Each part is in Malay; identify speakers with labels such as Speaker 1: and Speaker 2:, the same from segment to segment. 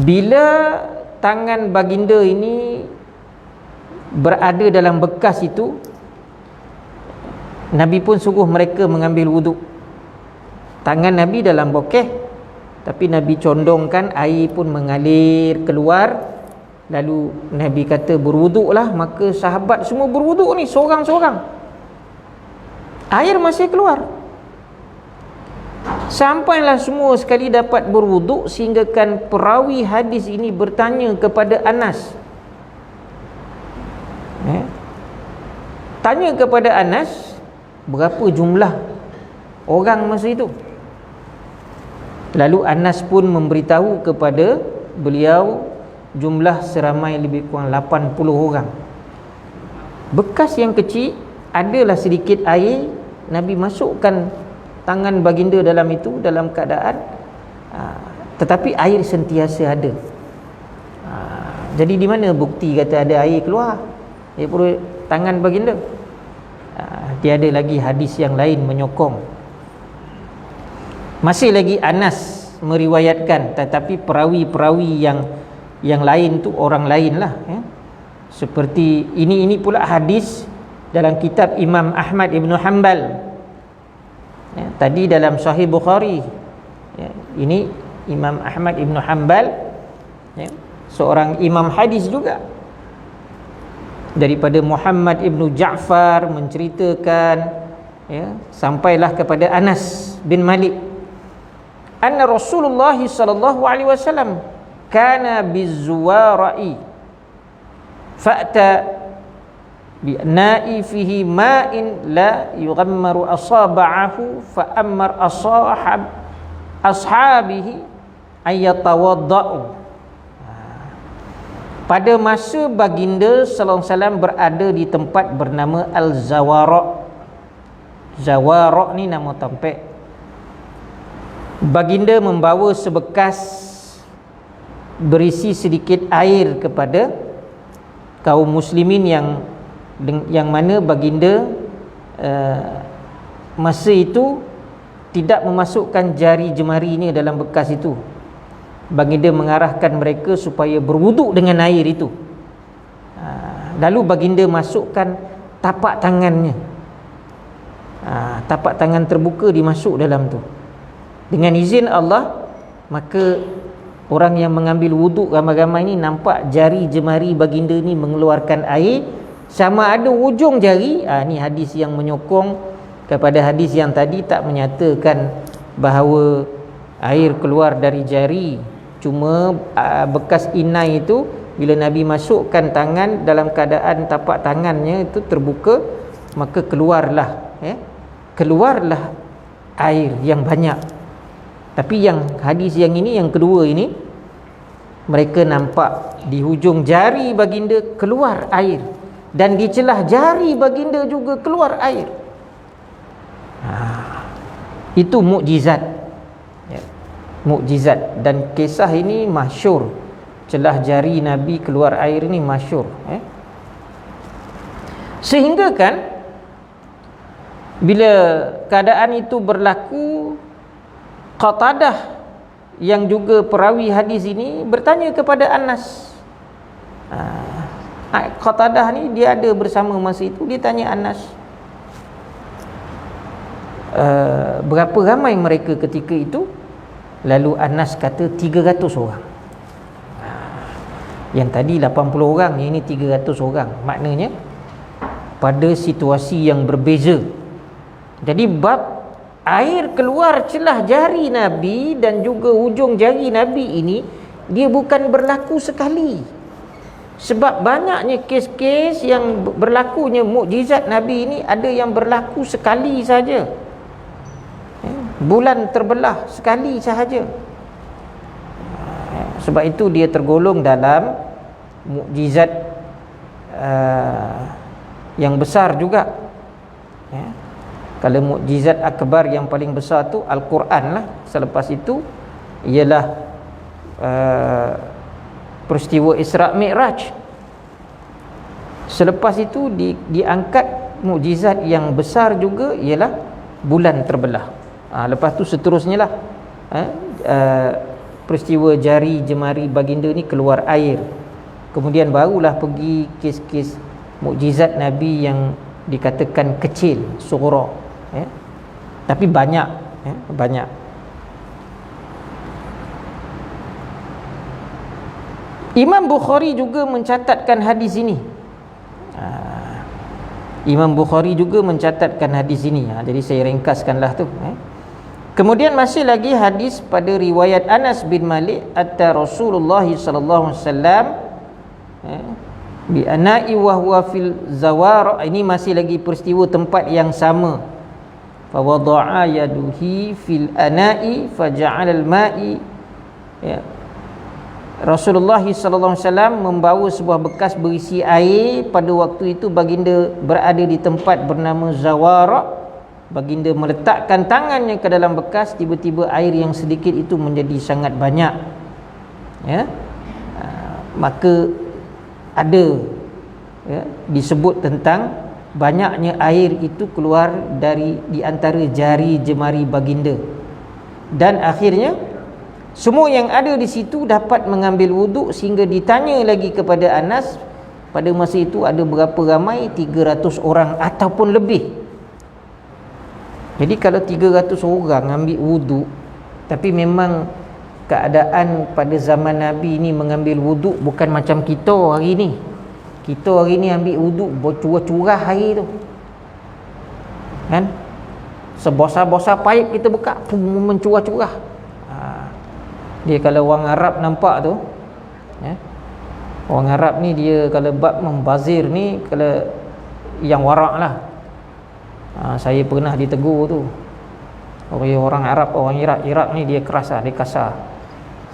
Speaker 1: Bila tangan baginda ini berada dalam bekas itu, Nabi pun suruh mereka mengambil wuduk. Tangan Nabi dalam bokeh, tapi Nabi condongkan, air pun mengalir keluar. Lalu Nabi kata berwuduklah. Maka sahabat semua berwuduk ni seorang-seorang. Air masih keluar. Sampailah semua sekali dapat berwuduk, sehinggakan perawi hadis ini bertanya kepada Anas. Tanya kepada Anas, berapa jumlah orang masa itu? Lalu Anas pun memberitahu kepada beliau jumlah seramai lebih kurang 80 orang. Bekas yang kecil, adalah sedikit air, Nabi masukkan tangan baginda dalam itu, dalam keadaan tetapi air sentiasa ada. Jadi di mana bukti kata ada air keluar daripada tangan baginda? Tiada lagi hadis yang lain menyokong. Masih lagi Anas meriwayatkan, tetapi perawi-perawi yang lain tu orang lain lah, seperti ini pula hadis dalam kitab Imam Ahmad Ibn Hanbal. Tadi dalam Sahih Bukhari, ini Imam Ahmad Ibn Hanbal, seorang imam hadis juga, daripada Muhammad Ibn Ja'far menceritakan, sampailah kepada Anas bin Malik, anna Rasulullah sallallahu alaihi wasallam kana bizzuwara'i fa'ta bi'na'i ma'in la yughammaru asaba'ahu fa'ammar ashabihi ayyatawadda'u. Pada masa baginda sallallahu alaihi wasallam berada di tempat bernama Al-Zawara'. Zawara' ni nama tempat. Baginda membawa sebekas berisi sedikit air kepada kaum muslimin yang mana baginda masa itu tidak memasukkan jari jemarinya dalam bekas itu. Baginda mengarahkan mereka supaya berwuduk dengan air itu. Lalu baginda masukkan tapak tangannya, tapak tangan terbuka dimasuk dalam tu. Dengan izin Allah, maka orang yang mengambil wuduk ramai-ramai ni nampak jari jemari baginda ni mengeluarkan air, sama ada ujung jari. Ni hadis yang menyokong kepada hadis yang tadi tak menyatakan bahawa air keluar dari jari. Cuma bekas inai itu, bila Nabi masukkan tangan dalam keadaan tapak tangannya itu terbuka, maka keluarlah air yang banyak. Tapi yang hadis yang ini, yang kedua ini, mereka nampak di hujung jari baginda keluar air, dan di celah jari baginda juga keluar air. Itu mukjizat, mukjizat. Dan kisah ini masyhur, celah jari Nabi keluar air ini masyhur. Sehingga kan bila keadaan itu berlaku, Qatadah yang juga perawi hadis ini bertanya kepada Anas. Qatadah ni dia ada bersama masa itu. Dia tanya Anas, berapa ramai mereka ketika itu? Lalu Anas kata 300 orang. Yang tadi 80 orang, yang ini 300 orang. Maknanya pada situasi yang berbeza. Jadi bab air keluar celah jari Nabi dan juga hujung jari Nabi ini, dia bukan berlaku sekali. Sebab banyaknya kes-kes yang berlakunya mukjizat Nabi ini, ada yang berlaku sekali saja. Bulan terbelah sekali sahaja. Sebab itu dia tergolong dalam mukjizat yang besar juga. Kalau mukjizat akbar yang paling besar tu Al-Quran lah. Selepas itu ialah peristiwa Isra' Mi'raj. Selepas itu diangkat mukjizat yang besar juga ialah bulan terbelah. Lepas tu seterusnya lah peristiwa jari jemari baginda ni keluar air. Kemudian barulah pergi kes-kes mukjizat Nabi yang dikatakan kecil, sughra, tapi banyak, banyak. Imam Bukhari juga mencatatkan hadis ini. Imam Bukhari juga mencatatkan hadis ini. Jadi saya ringkaskanlah tu. Kemudian masih lagi hadis pada riwayat Anas bin Malik, atta Rasulullah sallallahu alaihi wasallam bi ana'i wa huwa fil zawar. Ini masih lagi peristiwa tempat yang sama. Fa wada'a yaduhi fil ana'i faja'ala al-ma'i, Rasulullah sallallahu alaihi wasallam membawa sebuah bekas berisi air. Pada waktu itu baginda berada di tempat bernama Zawara. Baginda meletakkan tangannya ke dalam bekas, tiba-tiba air yang sedikit itu menjadi sangat banyak. Maka ada disebut tentang banyaknya air itu keluar dari di antara jari jemari baginda. Dan akhirnya semua yang ada di situ dapat mengambil wuduk, sehingga ditanya lagi kepada Anas, pada masa itu ada berapa ramai? 300 orang ataupun lebih. Jadi kalau 300 orang ambil wuduk, tapi memang keadaan pada zaman Nabi ni mengambil wuduk bukan macam kita hari ni. Kita hari ni ambil wuduk curah-curah air tu, kan? Sebosar-bosar paip kita buka, mencurah-curah. Dia kalau orang Arab nampak tu, orang Arab ni dia kalau bab membazir ni, kalau yang warak lah. Saya pernah ditegur tu. Orang Arab, orang Iraq ni dia keras lah, dia kasar.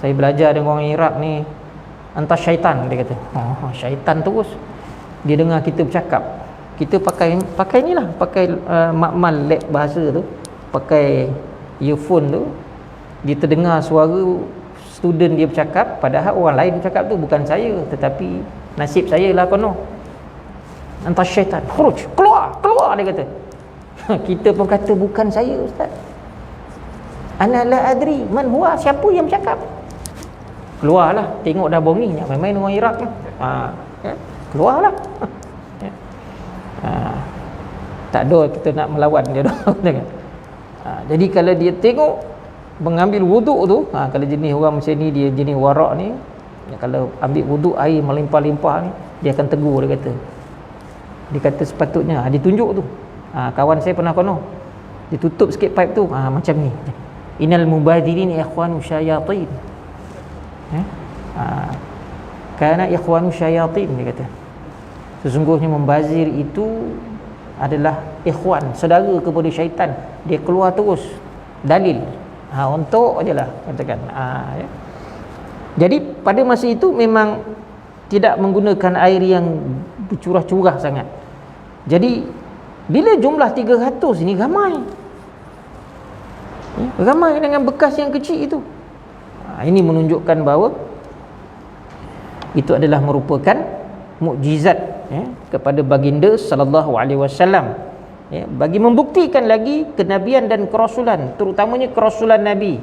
Speaker 1: Saya belajar dengan orang Iraq ni, entah syaitan, dia kata. Syaitan terus. Dia dengar kita bercakap, kita pakai ni lah, pakai makmal lab bahasa tu, pakai earphone tu, dia terdengar suara student dia bercakap, padahal orang lain bercakap tu bukan saya, tetapi nasib saya lah kono. Entah syaitan, khuruj, keluar dia kata. Kita pun kata bukan saya ustaz. Ana la adri man huwa, siapa yang bercakap? Keluarlah, tengok dah bongi, jangan main-main orang Iraq ni. Keluarlah. Tak ada kita nak melawan dia dah. Jadi kalau dia tengok mengambil wuduk tu, kalau jenis orang macam ni, dia jenis warak ni, kalau ambil wuduk air melimpah-limpah ni, dia akan tegur, dia kata sepatutnya, dia tunjuk tu. Kawan saya pernah kono, dia tutup sikit pipe tu, macam ni, innal mubadirin ikhwanu syayatin, kana ikhwanu syayatin, dia kata sesungguhnya membazir itu adalah ikhwan, saudara kepada syaitan. Dia keluar terus dalil, untuk je lah katakan. Jadi pada masa itu memang tidak menggunakan air yang bercurah-curah sangat. Jadi bila jumlah 300 ini ramai dengan bekas yang kecil itu, ini menunjukkan bahawa itu adalah merupakan mukjizat kepada baginda sallallahu alaihi wasallam, bagi membuktikan lagi kenabian dan kerasulan, terutamanya kerasulan Nabi.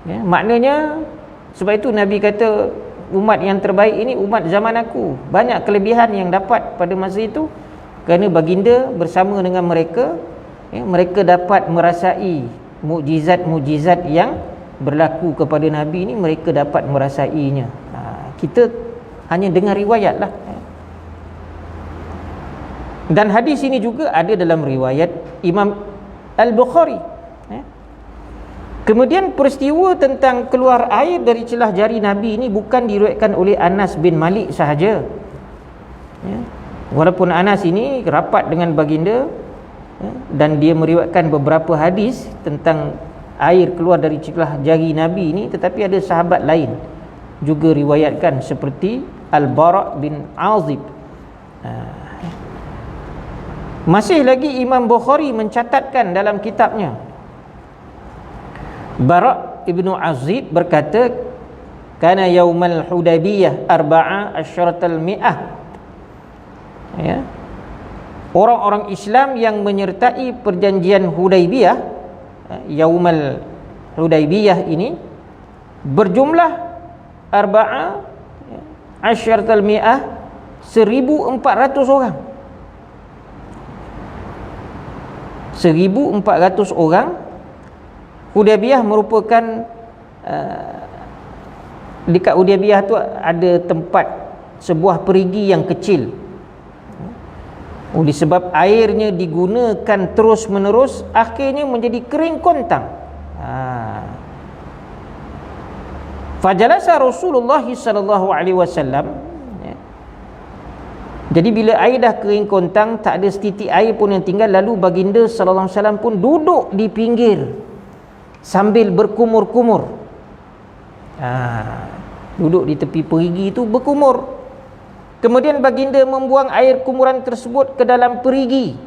Speaker 1: Maknanya sebab itu Nabi kata umat yang terbaik ini umat zaman aku. Banyak kelebihan yang dapat pada masa itu kerana baginda bersama dengan mereka, mereka dapat merasai mukjizat-mukjizat yang berlaku kepada Nabi ini, mereka dapat merasainya. Kita hanya dengar riwayat lah. Dan hadis ini juga ada dalam riwayat Imam Al-Bukhari. Kemudian peristiwa tentang keluar air dari celah jari Nabi ini bukan diriwayatkan oleh Anas bin Malik sahaja. Walaupun Anas ini rapat dengan baginda, dan dia meriwayatkan beberapa hadis tentang air keluar dari celah jari Nabi ini, tetapi ada sahabat lain juga riwayatkan seperti Al-Bara' bin Azib. Masih lagi Imam Bukhari mencatatkan dalam kitabnya, Bara' ibnu Azib berkata, kana yaumal Hudaybiyah arba'a asyaratal mi'ah. Orang-orang Islam yang menyertai perjanjian Hudaybiyah, yaumal Hudaybiyah ini, berjumlah arba'a asyaratal mi'ah, 1,400 orang. 1,400 orang. Hudaybiyah merupakan dekat Hudaybiyah tu ada tempat sebuah perigi yang kecil. Oleh sebab airnya digunakan terus menerus, akhirnya menjadi kering kontang. Fajalasa Rasulullah sallallahu alaihi wasallam. Jadi bila air dah kering kontang, tak ada setitik air pun yang tinggal, lalu baginda sallallahu alaihi wasallam pun duduk di pinggir sambil berkumur-kumur. Duduk di tepi perigi itu berkumur. Kemudian baginda membuang air kumuran tersebut ke dalam perigi.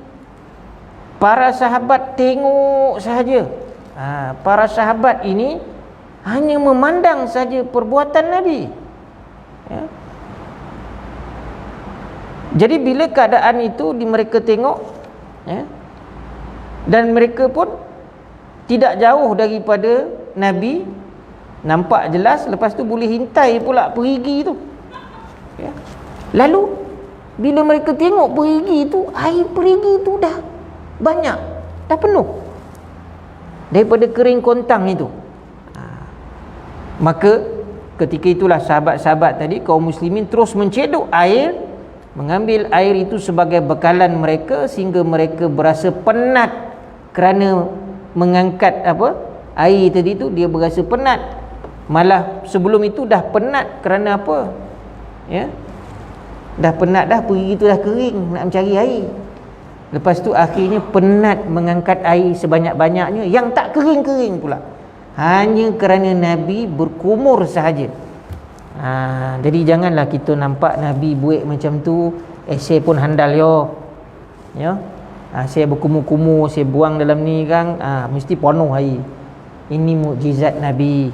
Speaker 1: Para sahabat tengok sahaja. Para sahabat ini hanya memandang saja perbuatan Nabi. Ya. Jadi bila keadaan itu mereka tengok, ya, dan mereka pun tidak jauh daripada Nabi, nampak jelas, lepas tu boleh hintai pula perigi itu. Ya. Lalu bila mereka tengok perigi itu, air perigi itu dah banyak, dah penuh daripada kering kontang itu. Maka ketika itulah sahabat-sahabat tadi, kaum muslimin terus mencedok air, mengambil air itu sebagai bekalan mereka, sehingga mereka berasa penat kerana mengangkat air tadi tu. Dia berasa penat, malah sebelum itu dah penat kerana apa? Ya, dah penat dah, pergi itu dah kering, nak mencari air. Lepas tu akhirnya penat mengangkat air sebanyak-banyaknya yang tak kering-kering pula, hanya kerana Nabi berkumur sahaja. Jadi janganlah kita nampak Nabi buat macam tu, saya pun handal ya. Saya berkumur-kumur, saya buang dalam ni kan, mesti penuh air. Ini mukjizat Nabi,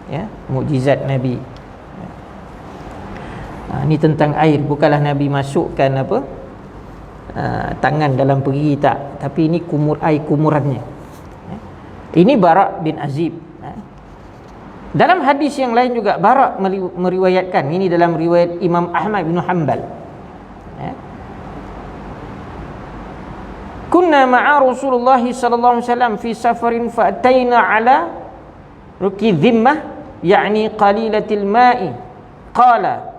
Speaker 1: ya, mukjizat Nabi. Ni tentang air, bukanlah Nabi masukkan tangan dalam perigi, tak, tapi ini air kumurannya. Ini Bara' bin Azib. Dalam hadis yang lain juga Bara' meriwayatkan, ini dalam riwayat Imam Ahmad bin Hanbal. Kunna ma'a Rasulullah sallallahu alaihi wasallam fi safarin fa ataina ala ruki dhimmah, yakni qalilatil ma'i. Qala,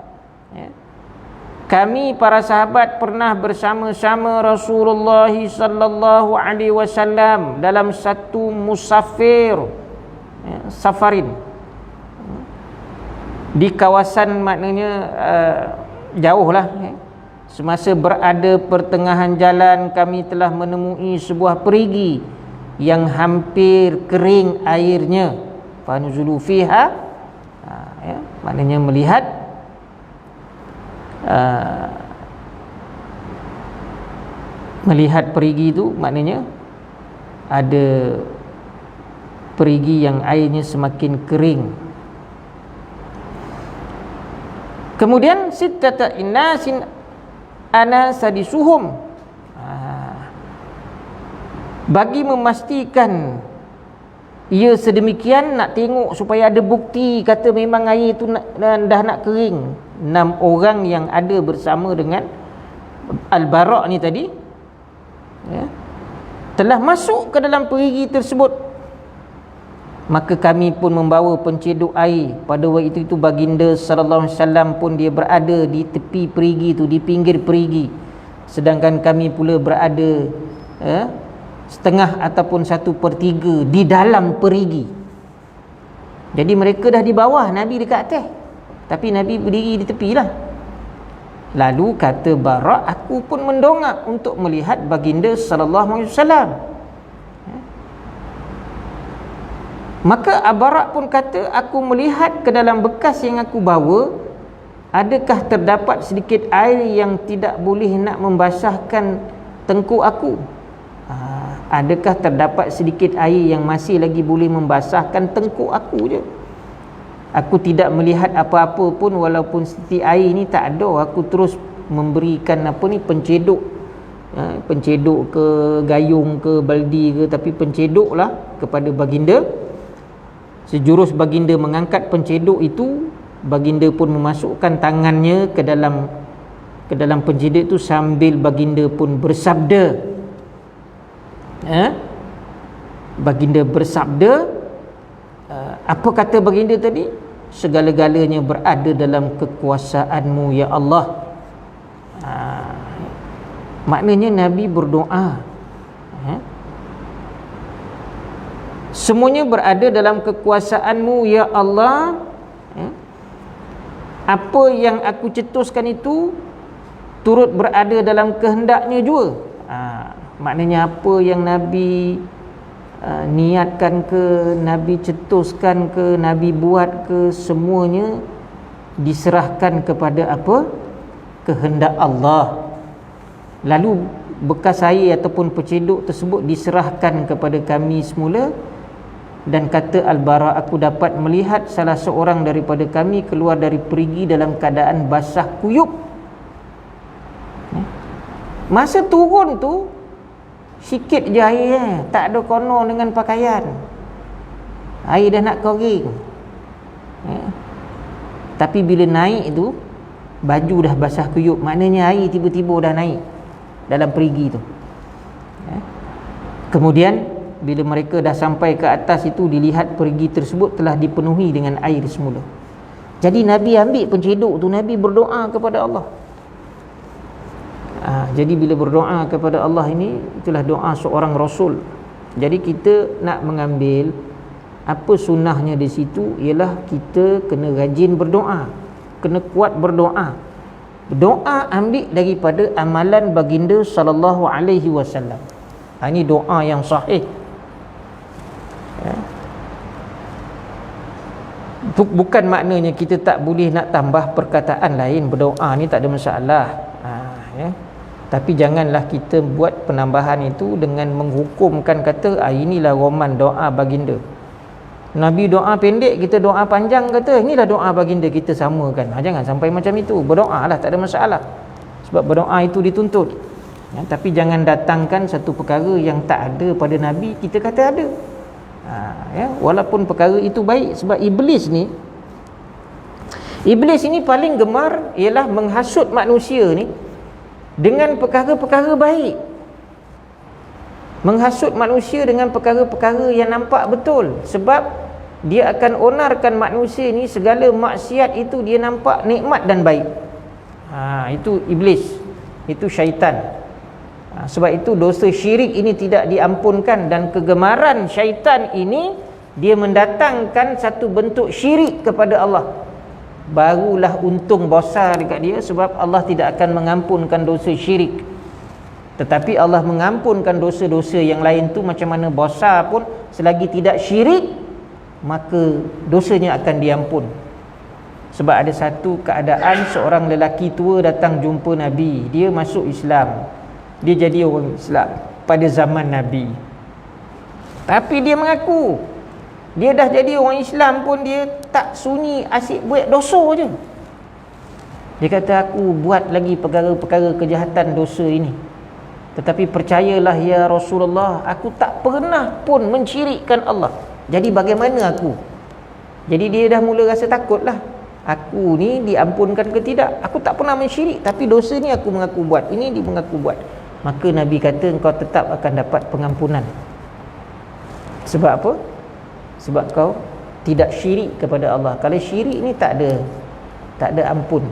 Speaker 1: kami para sahabat pernah bersama-sama Rasulullah sallallahu alaihi wasallam dalam satu musafir, safarin, di kawasan, maknanya jauh lah. Semasa berada pertengahan jalan, kami telah menemui sebuah perigi yang hampir kering airnya. Fanuzulu fiha, maknanya melihat melihat perigi itu, maknanya ada perigi yang airnya semakin kering. Kemudian sittata innasin ana sadisuhum, bagi memastikan ia sedemikian, nak tengok supaya ada bukti kata memang air itu dah nak kering, 6 orang yang ada bersama dengan Al-Bara' ni tadi, ya, telah masuk ke dalam perigi tersebut. Maka kami pun membawa pencedok air. Pada waktu itu baginda sallallahu alaihi wasallam pun dia berada di tepi perigi itu, di pinggir perigi, sedangkan kami pula berada setengah ataupun 1/3 di dalam perigi. Jadi mereka dah di bawah, Nabi dekat atas, tapi Nabi berdiri di tepi lah. Lalu kata Bara', aku pun mendongak untuk melihat baginda sallallahu alaihi wasallam. Maka Bara' pun kata, aku melihat ke dalam bekas yang aku bawa, adakah terdapat sedikit air yang tidak boleh nak membasahkan tengkuk aku? Adakah terdapat sedikit air yang masih lagi boleh membasahkan tengkuk aku je? Aku tidak melihat apa-apa pun, walaupun setitik air ni tak ada. Aku terus memberikan pencedok, pencedok ke gayung ke baldi ke, tapi pencedok lah kepada baginda. Sejurus baginda mengangkat pencedok itu, baginda pun memasukkan tangannya ke dalam pencedok itu sambil baginda pun bersabda. Baginda bersabda, apa kata baginda tadi? Segala-galanya berada dalam kekuasaanmu ya Allah. Maknanya Nabi berdoa, semuanya berada dalam kekuasaanmu ya Allah. Apa yang aku cetuskan itu turut berada dalam kehendaknya juga. Maknanya apa yang Nabi niatkan ke, Nabi cetuskan ke, Nabi buat ke, semuanya diserahkan kepada apa? Kehendak Allah. Lalu bekas air ataupun pecedok tersebut diserahkan kepada kami semula. Dan kata Al-Bara, aku dapat melihat salah seorang daripada kami keluar dari perigi dalam keadaan basah kuyup. Masa turun tu sikit je air, tak ada kono dengan pakaian, air dah nak kering. Tapi bila naik tu, baju dah basah kuyup. Maknanya air tiba-tiba dah naik dalam perigi tu. Kemudian bila mereka dah sampai ke atas itu, dilihat perigi tersebut telah dipenuhi dengan air semula. Jadi Nabi ambil pencedok tu, Nabi berdoa kepada Allah. Jadi bila berdoa kepada Allah ini, itulah doa seorang Rasul. Jadi kita nak mengambil apa sunnahnya di situ, ialah kita kena rajin berdoa, kena kuat berdoa. Doa ambil daripada amalan baginda sallallahu alaihi wasallam. Ini doa yang sahih. Bukan maknanya kita tak boleh nak tambah perkataan lain. Berdoa ni tak ada masalah. Tapi janganlah kita buat penambahan itu dengan menghukumkan, kata inilah roman doa baginda. Nabi doa pendek, kita doa panjang, kata inilah doa baginda, kita samakan. Jangan sampai macam itu. Berdoa lah, tak ada masalah. Sebab berdoa itu dituntut. Tapi jangan datangkan satu perkara yang tak ada pada Nabi, kita kata ada. Walaupun perkara itu baik. Sebab Iblis ni paling gemar ialah menghasut manusia ni dengan perkara-perkara baik. Menghasut manusia dengan perkara-perkara yang nampak betul. Sebab dia akan onarkan manusia ni, segala maksiat itu dia nampak nikmat dan baik. Itu Iblis, itu syaitan. Sebab itu dosa syirik ini tidak diampunkan. Dan kegemaran syaitan ini, dia mendatangkan satu bentuk syirik kepada Allah. Barulah untung besar dekat dia, sebab Allah tidak akan mengampunkan dosa syirik. Tetapi Allah mengampunkan dosa-dosa yang lain tu macam mana besar pun, selagi tidak syirik, maka dosanya akan diampun. Sebab ada satu keadaan, seorang lelaki tua datang jumpa Nabi. Dia masuk Islam, dia jadi orang Islam pada zaman Nabi. Tapi dia mengaku dia dah jadi orang Islam pun dia tak sunyi, asyik buat dosa je. Dia kata, aku buat lagi perkara-perkara kejahatan dosa ini. Tetapi percayalah ya Rasulullah, aku tak pernah pun mensyirikkan Allah. Jadi bagaimana aku? Jadi dia dah mula rasa takut lah. Aku ni diampunkan ke tidak? Aku tak pernah mensyirik, tapi dosa ni aku mengaku buat, ini dia mengaku buat. Maka Nabi kata, engkau tetap akan dapat pengampunan. Sebab apa? Sebab kau tidak syirik kepada Allah. Kalau syirik ni tak ada ampun.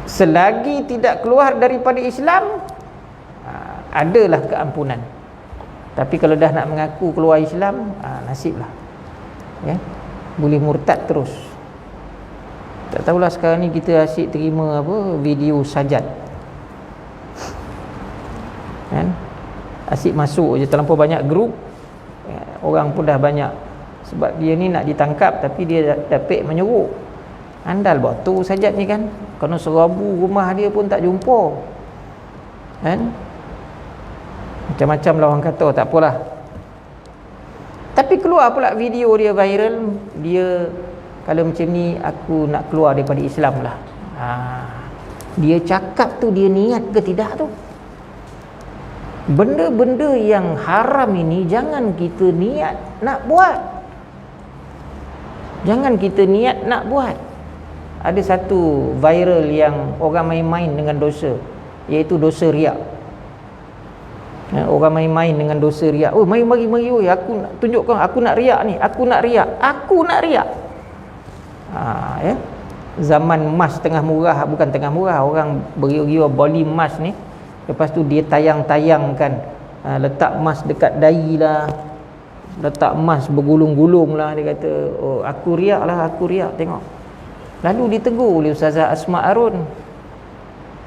Speaker 1: Selagi tidak keluar daripada Islam, adalah keampunan. Tapi kalau dah nak mengaku keluar Islam, nasiblah. Boleh murtad terus. Tak tahulah sekarang ni kita asyik terima video sajad. Asyik masuk je, terlampau banyak grup. Orang pun dah banyak. Sebab dia ni nak ditangkap, tapi dia dapat menyuruh. Andal batu sajad ni kan. Kalau serabu rumah dia pun tak jumpa. Macam-macam lah orang kata, tak apalah. Tapi keluar pula video dia viral. Dia, kalau macam ni aku nak keluar daripada Islam lah. Dia cakap tu, dia niat ke tidak tu? Benda-benda yang haram ini jangan kita niat nak buat. Jangan kita niat nak buat. Ada satu viral yang orang main-main dengan dosa, iaitu dosa riak. Orang main-main dengan dosa riak. Oh, mari oi, aku nak tunjukkan, aku nak riak ni, aku nak riak. Ya. Zaman emas tengah murah, bukan tengah murah, orang beriu-riu boli emas ni. Lepas tu dia tayang-tayangkan, letak emas dekat dahi lah, letak emas bergulung-gulung lah. Dia kata, oh aku riak lah, aku riak, tengok. Lalu ditegur oleh Ustazah Asma Arun,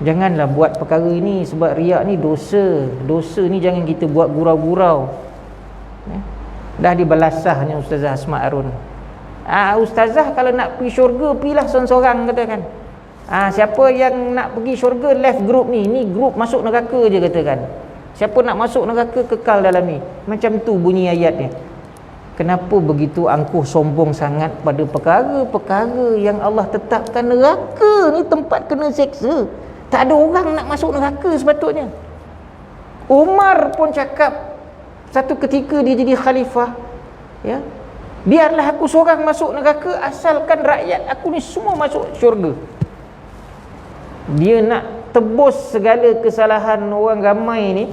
Speaker 1: janganlah buat perkara ini, sebab riak ni dosa. Dosa ni jangan kita buat gurau-gurau. Dah dibalasahnya Ustazah Asma Arun. Ustazah kalau nak pergi syurga, pergilah seorang-seorang, katakan. Siapa yang nak pergi syurga, left group ni group masuk neraka je, katakan. Siapa nak masuk neraka, kekal dalam ni. Macam tu bunyi ayatnya. Kenapa begitu angkuh sombong sangat pada perkara-perkara yang Allah tetapkan? Neraka ni tempat kena seksa. Tak ada orang nak masuk neraka sepatutnya. Umar pun cakap satu ketika dia jadi khalifah, ya, biarlah aku seorang masuk neraka, asalkan rakyat aku ni semua masuk syurga. Dia nak tebus segala kesalahan orang ramai ni,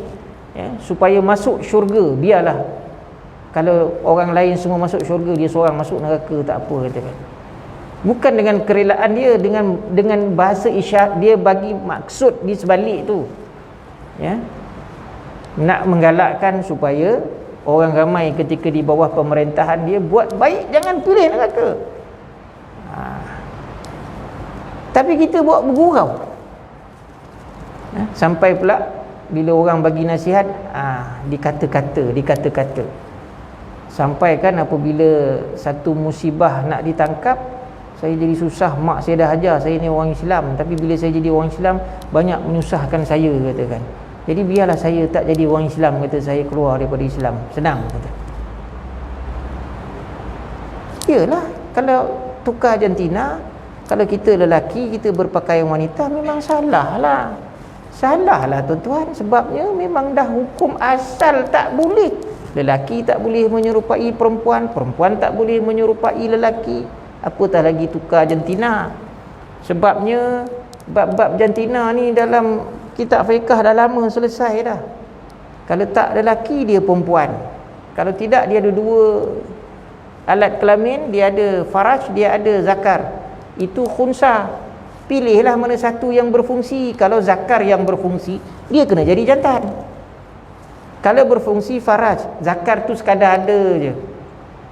Speaker 1: ya, supaya masuk syurga. Biarlah kalau orang lain semua masuk syurga, dia seorang masuk neraka, tak apa, katakan. Bukan dengan kerelaan dia, dengan bahasa isyarat dia bagi maksud di sebalik tu, ya, nak menggalakkan supaya orang ramai ketika di bawah pemerintahan dia buat baik, jangan pilih neraka. Tapi kita buat bergurau. Sampai pula bila orang bagi nasihat, dikata-kata. Sampai kan apabila satu musibah nak ditangkap, saya jadi susah, mak saya dah ajar saya ni orang Islam, tapi bila saya jadi orang Islam banyak menyusahkan saya, katakan. Jadi biarlah saya tak jadi orang Islam, kata, saya keluar daripada Islam, senang, kata. Yalah, kalau tukar jantina, kalau kita lelaki, kita berpakaian wanita, memang salah lah tuan-tuan. Sebabnya memang dah hukum asal tak boleh. Lelaki tak boleh menyerupai perempuan, perempuan tak boleh menyerupai lelaki, apatah lagi tukar jantina. Sebabnya bab-bab jantina ni dalam kitab fiqh dah lama selesai dah. Kalau tak lelaki, dia perempuan. Kalau tidak, dia ada dua alat kelamin, dia ada faraj, dia ada zakar. Itu khunsa. Pilihlah mana satu yang berfungsi. Kalau zakar yang berfungsi, dia kena jadi jantan. Kalau berfungsi faraj, zakar tu sekadar ada je,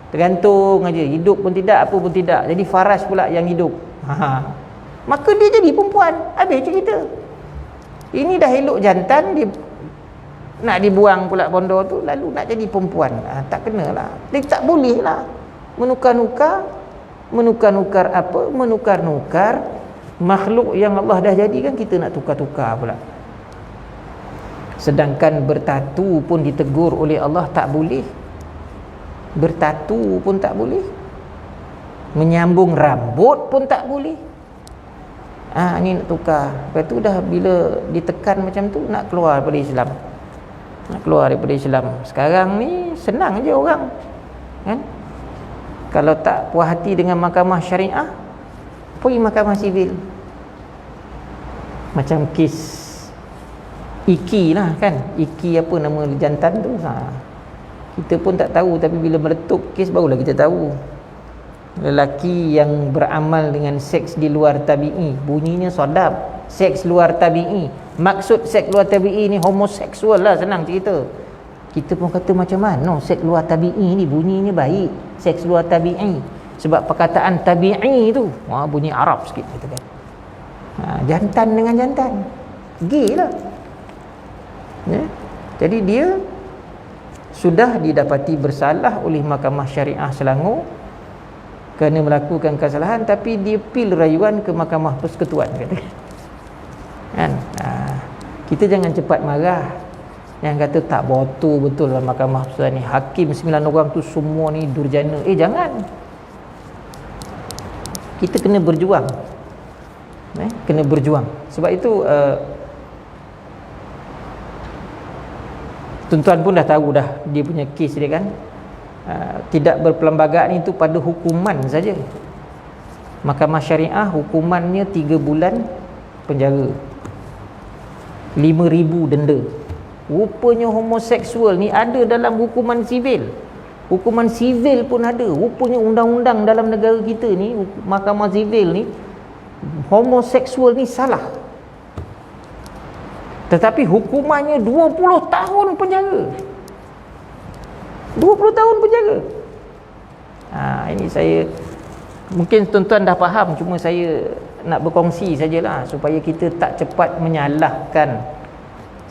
Speaker 1: tergantung aja, hidup pun tidak, apa pun tidak. Jadi faraj pula yang hidup. Maka dia jadi perempuan. Habis cerita. Ini dah elok jantan, dia nak dibuang pula bondo tu, lalu nak jadi perempuan. Tak kenalah. Dia tak boleh lah menukar-nukar apa? Menukar-nukar makhluk yang Allah dah jadikan, kita nak tukar-tukar pula. Sedangkan bertatu pun ditegur oleh Allah, tak boleh. Bertatu pun tak boleh. Menyambung rambut pun tak boleh. Ni nak tukar. Lepas tu dah bila ditekan macam tu, nak keluar daripada Islam. Nak keluar daripada Islam. Sekarang ni senang je orang, kan? Kalau tak puas hati dengan mahkamah syariah, pergi mahkamah sivil. Macam kes Iki lah, kan? Iki apa nama jantan tu, kita pun tak tahu, tapi bila meletup kes barulah kita tahu. Lelaki yang beramal dengan seks di luar tabi'i, bunyinya sadap. Seks luar tabi'i, maksud seks luar tabi'i ni homoseksual lah, senang cerita. Kita pun kata macam mana seks luar tabi'i ni, bunyinya baik, seks luar tabi'i. Sebab perkataan tabi'i tu bunyi Arab sikit, kata kan. Jantan dengan jantan, gay lah, ya? Jadi dia sudah didapati bersalah oleh Mahkamah Syariah Selangor kerana melakukan kesalahan, tapi dia appeal rayuan ke Mahkamah Persekutuan, kata kan. Kita jangan cepat marah yang kata tak betul lah Mahkamah Persekutuan ni, hakim 9 orang tu semua ni durjana. Jangan. Kita kena berjuang, kena berjuang. Sebab itu Tuan-tuan pun dah tahu dah dia punya kes dia kan. Tidak berperlembagaan itu pada hukuman saja. Mahkamah Syariah hukumannya 3 bulan penjara, 5,000 denda. Rupanya homoseksual ni ada dalam hukuman sivil. Hukuman sivil pun ada. Rupanya undang-undang dalam negara kita ni, mahkamah sivil ni, homoseksual ni salah. Tetapi hukumannya 20 tahun penjara. 20 tahun penjara. Ini saya, mungkin tuan-tuan dah faham, cuma saya nak berkongsi sajalah supaya kita tak cepat menyalahkan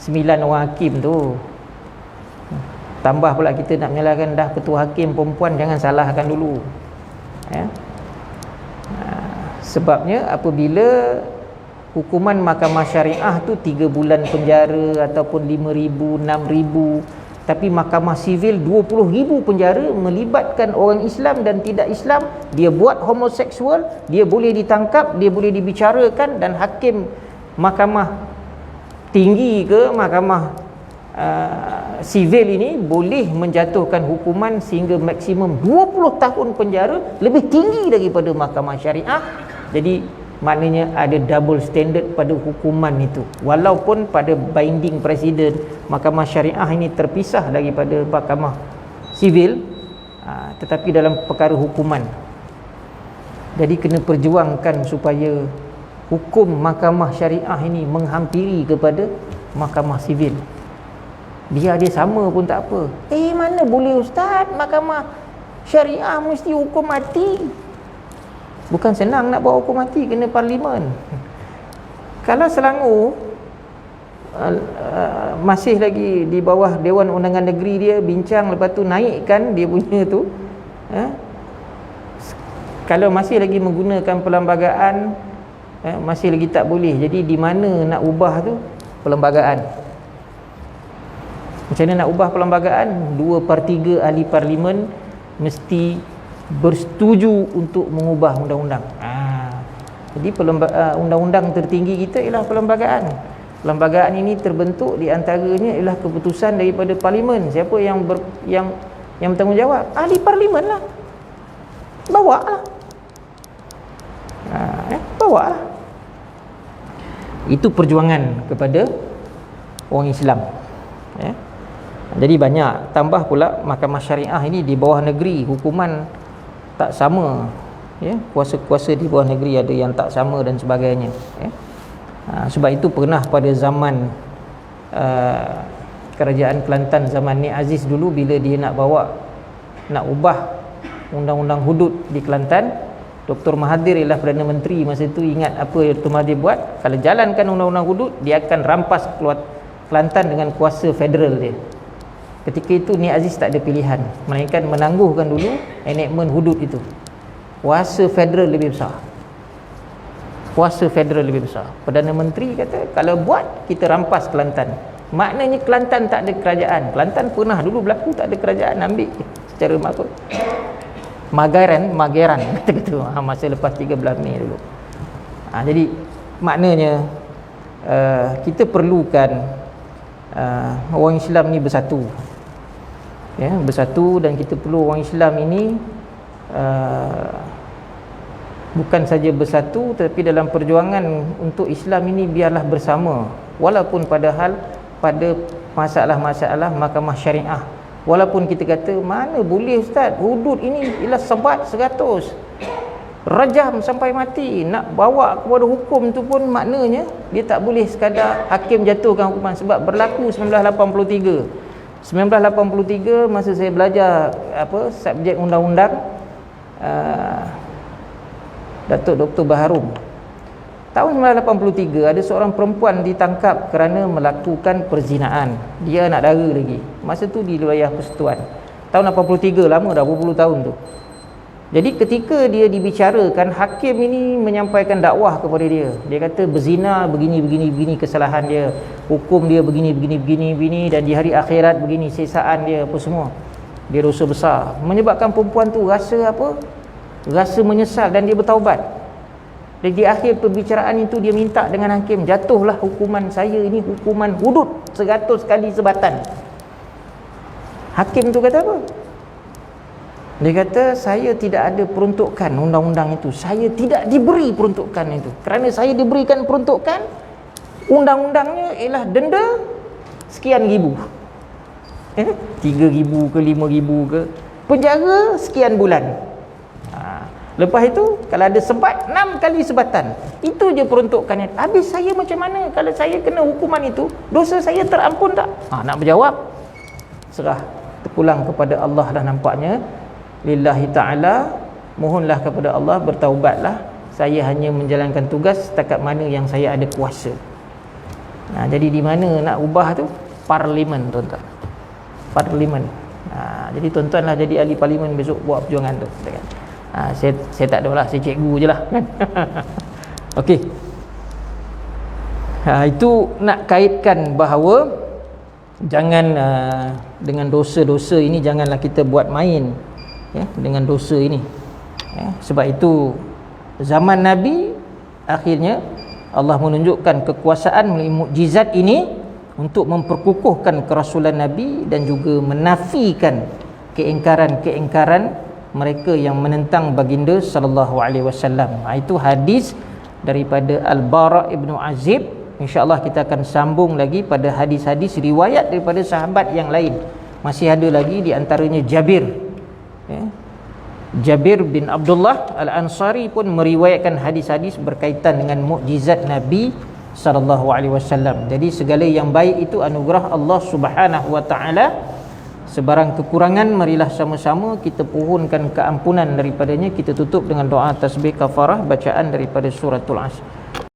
Speaker 1: 9 orang hakim tu. Tambah pula kita nak menyalahkan dah ketua hakim perempuan, jangan salahkan dulu. Sebabnya apabila hukuman mahkamah syariah tu 3 bulan penjara ataupun 5,000, 6,000, tapi mahkamah sivil 20,000 penjara, melibatkan orang Islam dan tidak Islam, dia buat homoseksual, dia boleh ditangkap, dia boleh dibicarakan, dan hakim mahkamah tinggi ke mahkamah sivil ini boleh menjatuhkan hukuman sehingga maksimum 20 tahun penjara, lebih tinggi daripada mahkamah syariah. Jadi maknanya ada double standard pada hukuman itu. Walaupun pada binding presiden mahkamah syariah ini terpisah daripada mahkamah sivil, tetapi dalam perkara hukuman. Jadi kena perjuangkan supaya hukum mahkamah syariah ini menghampiri kepada mahkamah sivil. Biar dia sama pun tak apa. Mana boleh ustaz, mahkamah syariah mesti hukum mati. Bukan senang nak buat hukum mati, kena parlimen. Kalau Selangor masih lagi di bawah Dewan Undangan Negeri, dia bincang, lepas tu naikkan dia punya tu, kalau masih lagi menggunakan perlembagaan, masih lagi tak boleh. Jadi di mana nak ubah tu? Perlembagaan. Macam mana nak ubah perlembagaan? 2/3 ahli parlimen mesti bersetuju untuk mengubah undang-undang. Jadi undang-undang tertinggi kita ialah perlembagaan. Perlembagaan ini terbentuk di antaranya ialah keputusan daripada parlimen. Siapa yang bertanggungjawab? Ahli parlimen lah. Bawa lah. Bawa lah. Itu perjuangan kepada orang Islam. Jadi banyak. Tambah pula mahkamah syariah ini di bawah negeri, hukuman tak sama. Kuasa-kuasa di bawah negeri ada yang tak sama dan sebagainya. Sebab itu pernah pada zaman kerajaan Kelantan, zaman Nik Aziz dulu, bila dia nak ubah undang-undang hudud di Kelantan, Dr. Mahathir ialah Perdana Menteri masa itu. Ingat apa Dr. Mahathir buat? Kalau jalankan undang-undang hudud, dia akan rampas Kelantan dengan kuasa federal dia. Ketika itu Nik Aziz tak ada pilihan, melainkan menangguhkan dulu enactment hudud itu. Kuasa federal lebih besar. Kuasa federal lebih besar. Perdana Menteri kata, kalau buat, kita rampas Kelantan. Maknanya Kelantan tak ada kerajaan. Kelantan pernah dulu berlaku tak ada kerajaan, ambil secara maksud. Mageran kata masa lepas 13 Mei dulu. Jadi maknanya kita perlukan orang Islam ni bersatu. Bersatu, dan kita perlu orang Islam ini bukan saja bersatu, tetapi dalam perjuangan untuk Islam ini biarlah bersama. Walaupun padahal pada masalah-masalah mahkamah syariah, walaupun kita kata mana boleh ustaz, hudud ini ialah sebat 100, rajam sampai mati, nak bawa kepada hukum tu pun maknanya dia tak boleh sekadar hakim jatuhkan hukuman. Sebab berlaku 1983 masa saya belajar subjek undang-undang, Datuk Dr. Baharum, tahun 1983 ada seorang perempuan ditangkap kerana melakukan perzinaan. Dia anak dara lagi. Masa tu di wilayah Persekutuan. Tahun 83, lama dah, berpuluh tahun tu. Jadi ketika dia dibicarakan, hakim ini menyampaikan dakwah kepada dia. Dia kata berzina begini kesalahan dia, hukum dia begini, dan di hari akhirat begini sesaan dia, apa semua. Dia dosa besar. Menyebabkan perempuan tu rasa rasa menyesal, dan dia bertaubat. Dan di akhir perbicaraan itu dia minta dengan hakim, jatuhlah hukuman saya ini hukuman hudud 100 kali sebatan. Hakim tu kata apa? Dia kata, saya tidak ada peruntukan undang-undang itu. Saya tidak diberi peruntukan itu. Kerana saya diberikan peruntukan, undang-undangnya ialah denda sekian ribu. 3,000 ke 5,000 ke. Penjara sekian bulan. Lepas itu, kalau ada sebat, 6 kali sebatan. Itu je peruntukannya. Habis saya macam mana kalau saya kena hukuman itu? Dosa saya terampun tak? Nak berjawab, serah, terpulang kepada Allah dah nampaknya. Lillahi ta'ala, mohonlah kepada Allah, bertaubatlah. Saya hanya menjalankan tugas setakat mana yang saya ada kuasa. Jadi di mana nak ubah tu? Parlimen, tuan-tuan. Parlimen. Jadi tuan-tuanlah jadi ahli parlimen besok buat perjuangan tu. Saya tak ada lah, saya cikgu je lah kan. Okey. Itu nak kaitkan bahawa jangan dengan dosa-dosa ini janganlah kita buat main, dengan dosa ini. Sebab itu zaman Nabi akhirnya Allah menunjukkan kekuasaan melalui mukjizat ini untuk memperkukuhkan kerasulan Nabi dan juga menafikan keingkaran-keingkaran mereka yang menentang baginda sallallahu alaihi wasallam. Itu hadis daripada Al-Bara' Ibnu Azib. InsyaAllah kita akan sambung lagi pada hadis-hadis riwayat daripada sahabat yang lain. Masih ada lagi, di antaranya Jabir. Jabir bin Abdullah Al-Ansari pun meriwayatkan hadis-hadis berkaitan dengan mukjizat Nabi sallallahu alaihi wasallam. Jadi segala yang baik itu anugerah Allah Subhanahu wa taala. Sebarang kekurangan, marilah sama-sama kita pohonkan keampunan daripadanya. Kita tutup dengan doa tasbih kafarah, bacaan daripada suratul Asr.